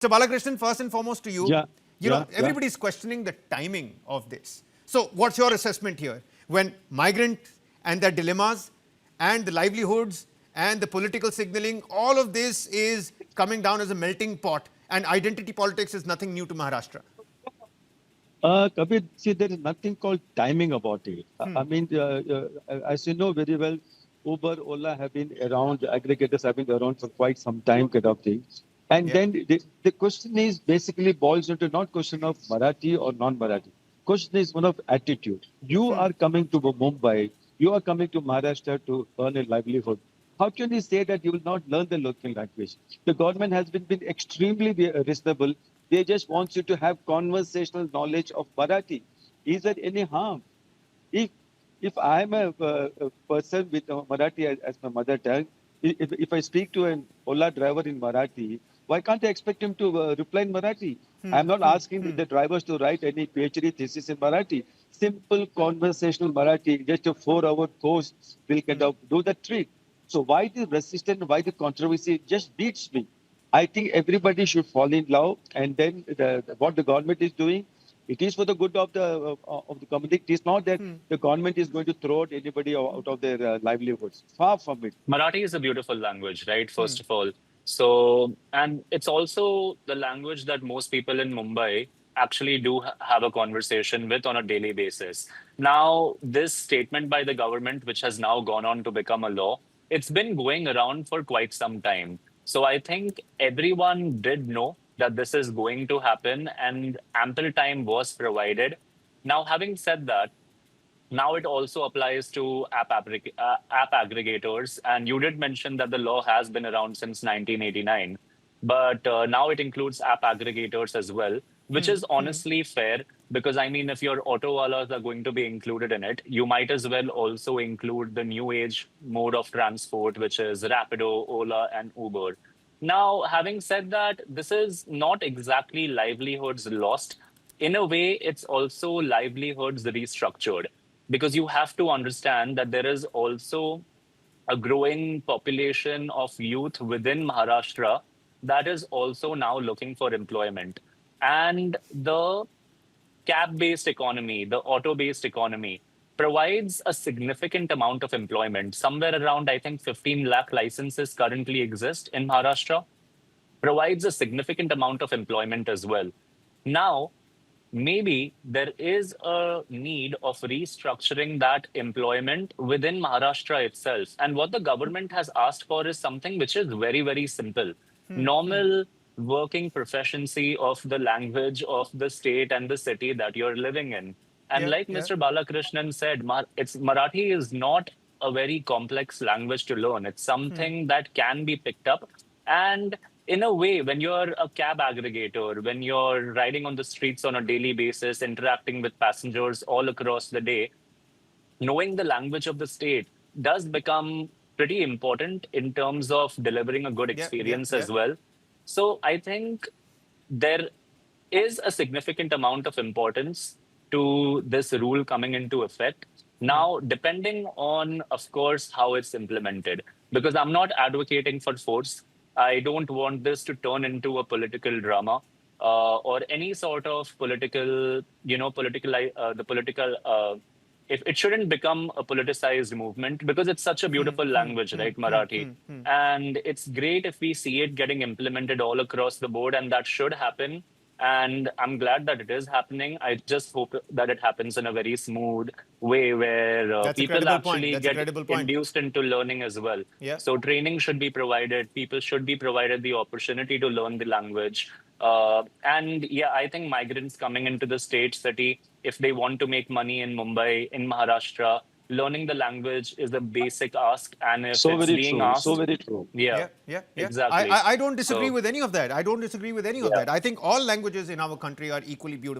So Balakrishnan, first and foremost to you, Yeah, everybody's questioning the timing of this. So what's your assessment here? When migrants and their dilemmas and the livelihoods and the political signaling, all of this is coming down as a melting pot, and identity politics is nothing new to Maharashtra. Kabir, see, there is nothing called timing about it. I mean, as you know very well, Uber, Ola have been around, the aggregators have been around for quite some time, kind of thing. And Yeah. then the question is basically boils into not question of Marathi or non-Marathi. Question is one of attitude. You are coming to Mumbai, you are coming to Maharashtra to earn a livelihood. How can you say that you will not learn the local language? The government has been extremely reasonable. They just want you to have conversational knowledge of Marathi. Is there any harm? If if I am a person with Marathi as my mother tongue, if I speak to an Ola driver in Marathi, why can't I expect him to reply in Marathi? I'm not asking the drivers to write any PhD thesis in Marathi. Simple conversational Marathi, just a 4-hour course will kind of do the trick. So why the resistance, why the controversy just beats me. I think everybody should fall in love, and then what the government is doing, it is for the good of the community. It is not that the government is going to throw out anybody out of their livelihoods. Far from it. Marathi is a beautiful language, right? First of all. So, and it's also the language that most people in Mumbai actually do have a conversation with on a daily basis. Now, this statement by the government, which has now gone on to become a law, it's been going around for quite some time. So I think everyone did know that this is going to happen and ample time was provided. Now, having said that, now it also applies to app aggregators. And you did mention that the law has been around since 1989, but now it includes app aggregators as well, which is honestly fair because I mean, if your auto walas are going to be included in it, you might as well also include the new age mode of transport, which is Rapido, Ola, and Uber. Now, having said that, this is not exactly livelihoods lost. In a way, it's also livelihoods restructured because you have to understand that there is also a growing population of youth within Maharashtra that is also now looking for employment. And the cab-based economy, the auto-based economy, provides a significant amount of employment. Somewhere around, I think, 15 lakh licenses currently exist in Maharashtra, provides a significant amount of employment as well. Now, maybe there is a need of restructuring that employment within Maharashtra itself. And what the government has asked for is something which is very, very simple. Normal working proficiency of the language of the state and the city that you're living in. And like Mr. Balakrishnan said, Marathi is not a very complex language to learn. It's something that can be picked up. And in a way, when you're a cab aggregator, when you're riding on the streets on a daily basis, interacting with passengers all across the day, knowing the language of the state does become pretty important in terms of delivering a good experience as well. So I think there is a significant amount of importance to this rule coming into effect. Now, depending on, of course, how it's implemented, because I'm not advocating for force. I don't want this to turn into a political drama or any sort of political, if it shouldn't become a politicized movement because it's such a beautiful language, right, Marathi. And it's great if we see it getting implemented all across the board, and that should happen. And I'm glad that it is happening. I just hope that it happens in a very smooth way where people actually get induced into learning as well. So training should be provided. People should be provided the opportunity to learn the language. And yeah, I think migrants coming into the state city, if they want to make money in Mumbai, in Maharashtra, learning the language is a basic ask. And if So it's very being true. asked, So very true. Yeah. Exactly. I don't disagree with any of that. I don't disagree with any of that. I think all languages in our country are equally beautiful.